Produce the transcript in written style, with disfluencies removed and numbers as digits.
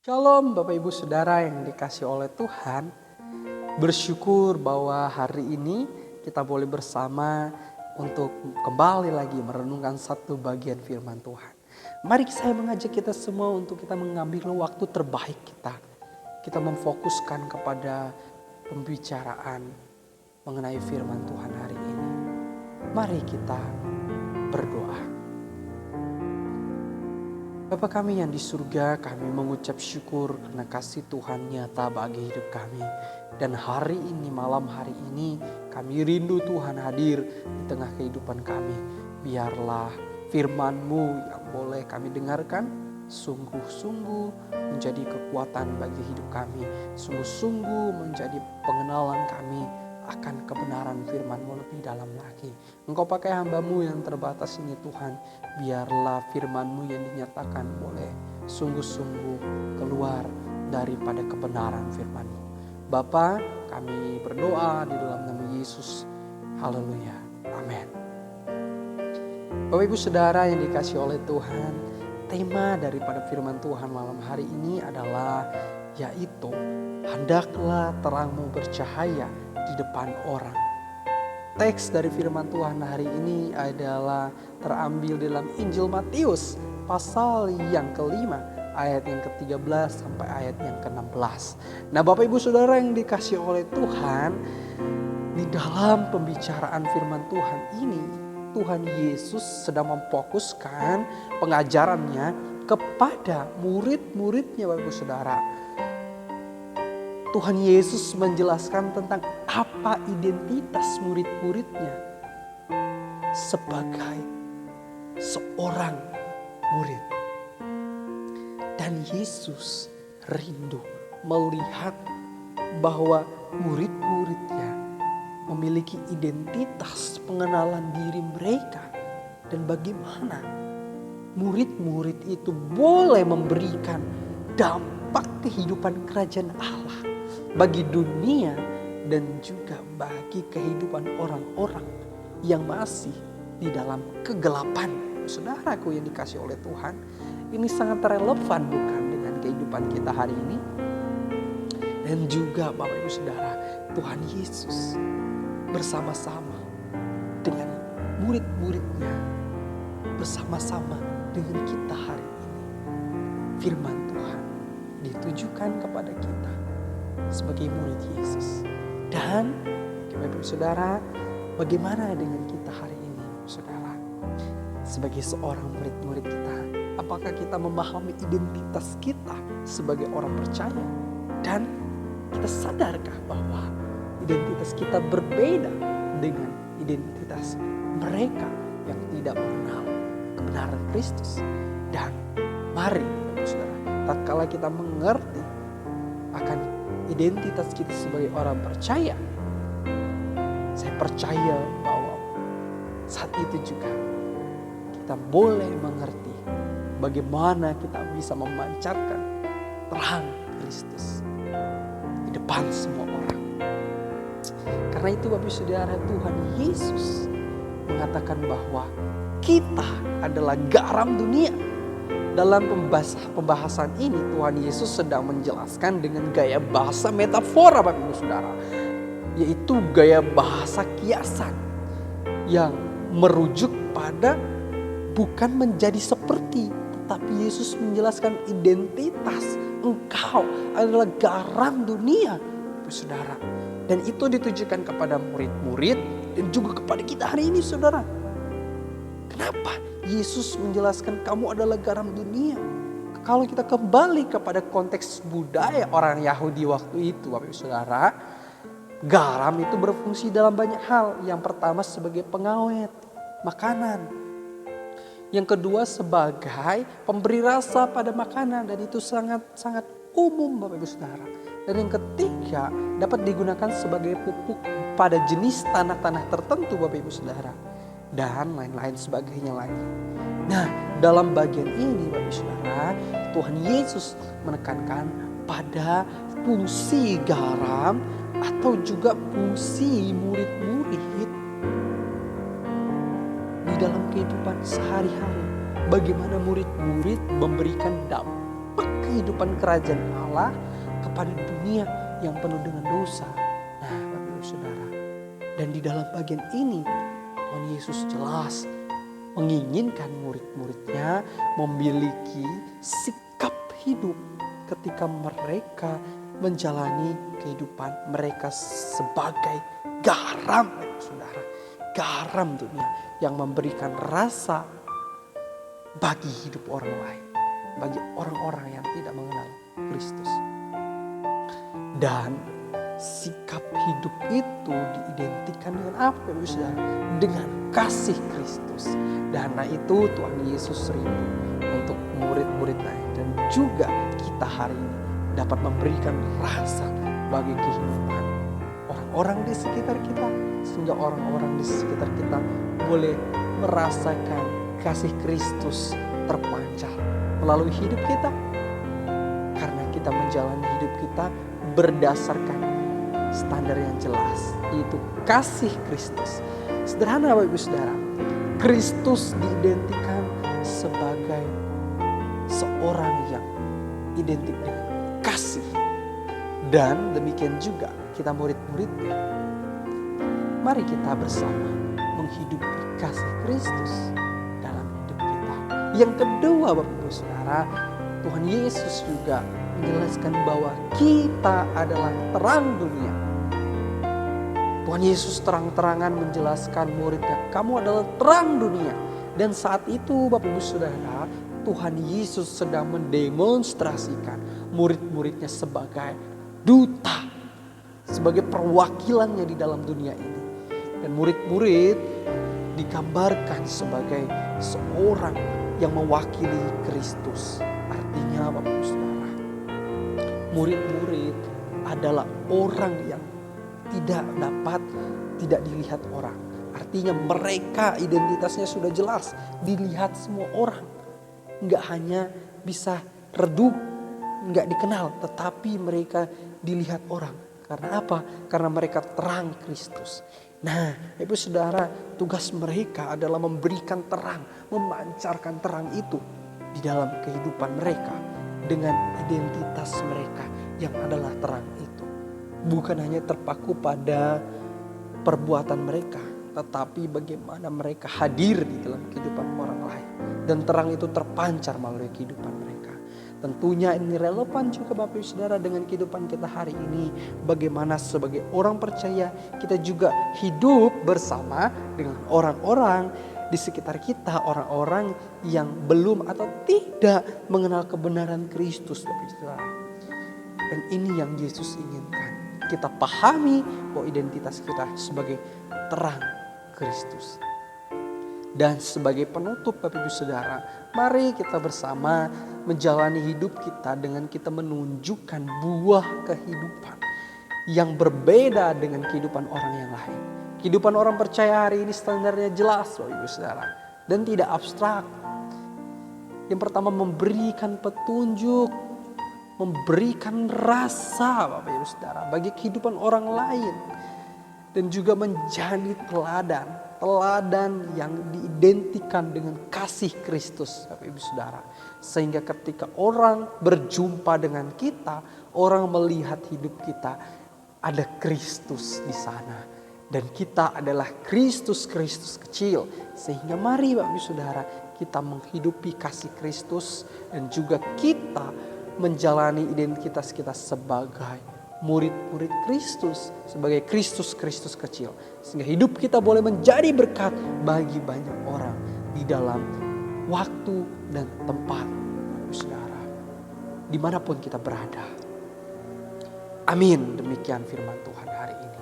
Shalom Bapak Ibu Saudara yang dikasih oleh Tuhan. Bersyukur bahwa hari ini kita boleh bersama untuk kembali lagi merenungkan satu bagian firman Tuhan. Mari saya mengajak kita semua untuk kita mengambil waktu terbaik kita. Kita memfokuskan kepada pembicaraan mengenai firman Tuhan hari ini. Mari kita berdoa. Bapa kami yang di surga, kami mengucap syukur karena kasih Tuhan nyata bagi hidup kami. Dan hari ini, malam hari ini, kami rindu Tuhan hadir di tengah kehidupan kami. Biarlah firman-Mu yang boleh kami dengarkan, sungguh-sungguh menjadi kekuatan bagi hidup kami. Sungguh-sungguh menjadi pengenalan kami akan kebenaran firman-Mu lebih dalam lagi. Engkau pakai hamba-Mu yang terbatas ini Tuhan. Biarlah firman-Mu yang dinyatakan boleh sungguh-sungguh keluar daripada kebenaran firman-Mu. Bapa, kami berdoa di dalam nama Yesus. Haleluya. Amin. Bapak Ibu Saudara yang dikasih oleh Tuhan, tema daripada firman Tuhan malam hari ini adalah yaitu hendaklah terangmu bercahaya di depan orang. Teks dari firman Tuhan hari ini adalah terambil dalam Injil Matius pasal yang kelima ayat yang ke-13 sampai ayat yang ke-16. Nah Bapak Ibu Saudara yang dikasih oleh Tuhan, di dalam pembicaraan firman Tuhan ini Tuhan Yesus sedang memfokuskan pengajarannya kepada murid-muridnya Bapak Ibu Saudara. Tuhan Yesus menjelaskan tentang apa identitas murid-muridnya sebagai seorang murid. Dan Yesus rindu melihat bahwa murid-muridnya memiliki identitas pengenalan diri mereka. Dan bagaimana murid-murid itu boleh memberikan dampak kehidupan kerajaan Allah bagi dunia dan juga bagi kehidupan orang-orang yang masih di dalam kegelapan. Saudaraku yang dikasih oleh Tuhan, ini sangat relevan bukan dengan kehidupan kita hari ini? Dan juga Bapak Ibu Saudara, Tuhan Yesus bersama-sama dengan murid-muridnya, bersama-sama dengan kita hari ini. Firman Tuhan ditujukan kepada kita sebagai murid Yesus. Dan Bapak Ibu Saudara, bagaimana dengan kita hari ini Saudara? Sebagai seorang murid-murid kita, apakah kita memahami identitas kita sebagai orang percaya? Dan kita sadarkah bahwa identitas kita berbeda dengan identitas mereka yang tidak mengenal kebenaran Kristus? Dan mari Bapak Ibu Saudara, tatkala kita mengerti akan identitas kita sebagai orang percaya, saya percaya bahwa saat itu juga kita boleh mengerti bagaimana kita bisa memancarkan terang Kristus di depan semua orang. Karena itu Bapak Saudara, Tuhan Yesus mengatakan bahwa kita adalah garam dunia. Dalam pembahasan ini Tuhan Yesus sedang menjelaskan dengan gaya bahasa metafora Bapak Ibu Saudara, yaitu gaya bahasa kiasan yang merujuk pada bukan menjadi seperti, tetapi Yesus menjelaskan identitas engkau adalah garam dunia Bapak Saudara. Dan itu ditujukan kepada murid-murid dan juga kepada kita hari ini Saudara. Kenapa Yesus menjelaskan kamu adalah garam dunia? Kalau kita kembali kepada konteks budaya orang Yahudi waktu itu Bapak Ibu Saudara, garam itu berfungsi dalam banyak hal. Yang pertama sebagai pengawet makanan. Yang kedua sebagai pemberi rasa pada makanan, dan itu sangat umum Bapak Ibu Saudara. Dan yang ketiga dapat digunakan sebagai pupuk pada jenis tanah-tanah tertentu Bapak Ibu Saudara. Dan lain-lain sebagainya lagi. Nah dalam bagian ini Bapak Ibu Saudara, Tuhan Yesus menekankan pada fungsi garam atau juga fungsi murid-murid di dalam kehidupan sehari-hari. Bagaimana murid-murid memberikan dampak kehidupan kerajaan Allah kepada dunia yang penuh dengan dosa. Nah, Bapak Ibu Saudara, dan di dalam bagian ini Tuhan Yesus jelas menginginkan murid-muridnya memiliki sikap hidup ketika mereka menjalani kehidupan mereka sebagai garam, Saudara. Garam dunia yang memberikan rasa bagi hidup orang lain, bagi orang-orang yang tidak mengenal Kristus. Dan sikap hidup itu diidentikan dengan apa, Saudara? Dengan kasih Kristus. Dan itu Tuhan Yesus rindu untuk murid-muridnya dan juga kita hari ini dapat memberikan rasa bagi kehidupan orang-orang di sekitar kita, sehingga orang-orang di sekitar kita boleh merasakan kasih Kristus terpancar melalui hidup kita, karena kita menjalani hidup kita berdasarkan standar yang jelas, yaitu kasih Kristus. Sederhana Bapak Ibu Saudara, Kristus diidentikan sebagai seorang yang identik dengan kasih. Dan demikian juga kita murid-muridnya. Mari kita bersama menghidupi kasih Kristus dalam hidup kita. Yang kedua Bapak Ibu Saudara, Tuhan Yesus juga menjelaskan bahwa kita adalah terang dunia. Tuhan Yesus terang-terangan menjelaskan muridnya, kamu adalah terang dunia. Dan saat itu Bapak Ibu Saudara, Tuhan Yesus sedang mendemonstrasikan murid-muridnya sebagai duta, sebagai perwakilannya di dalam dunia ini. Dan murid-murid digambarkan sebagai seorang yang mewakili Kristus. Artinya Bapak Ibu Saudara, murid-murid adalah orang yang tidak dilihat orang. Artinya mereka identitasnya sudah jelas, dilihat semua orang. Enggak hanya bisa redup, enggak dikenal, tetapi mereka dilihat orang. Karena apa? Karena mereka terang Kristus. Nah, Ibu Saudara, tugas mereka adalah memberikan terang, memancarkan terang itu di dalam kehidupan mereka dengan identitas mereka yang adalah terang itu. Bukan hanya terpaku pada perbuatan mereka, tetapi bagaimana mereka hadir di dalam kehidupan orang lain. Dan terang itu terpancar melalui kehidupan mereka. Tentunya ini relevan juga Bapak Ibu Saudara dengan kehidupan kita hari ini. Bagaimana sebagai orang percaya kita juga hidup bersama dengan orang-orang di sekitar kita. Orang-orang yang belum atau tidak mengenal kebenaran Kristus Bapak Ibu Saudara. Dan ini yang Yesus inginkan. Kita pahami bahwa identitas kita sebagai terang Kristus. Dan sebagai penutup Bapak Ibu Saudara, mari kita bersama menjalani hidup kita dengan kita menunjukkan buah kehidupan yang berbeda dengan kehidupan orang yang lain. Kehidupan orang percaya hari ini standarnya jelas Bapak Ibu Saudara, dan tidak abstrak. Yang pertama, memberikan petunjuk, memberikan rasa Bapak Ibu Saudara bagi kehidupan orang lain. Dan juga menjadi teladan yang diidentikan dengan kasih Kristus Bapak Ibu Saudara. Sehingga ketika orang berjumpa dengan kita, orang melihat hidup kita, ada Kristus di sana. Dan kita adalah Kristus kecil. Sehingga mari Bapak Ibu Saudara, kita menghidupi kasih Kristus dan juga kita menjalani identitas kita sebagai murid-murid Kristus, sebagai Kristus kecil. Sehingga hidup kita boleh menjadi berkat bagi banyak orang di dalam waktu dan tempat, Saudara, dimanapun kita berada. Amin. Demikian firman Tuhan hari ini.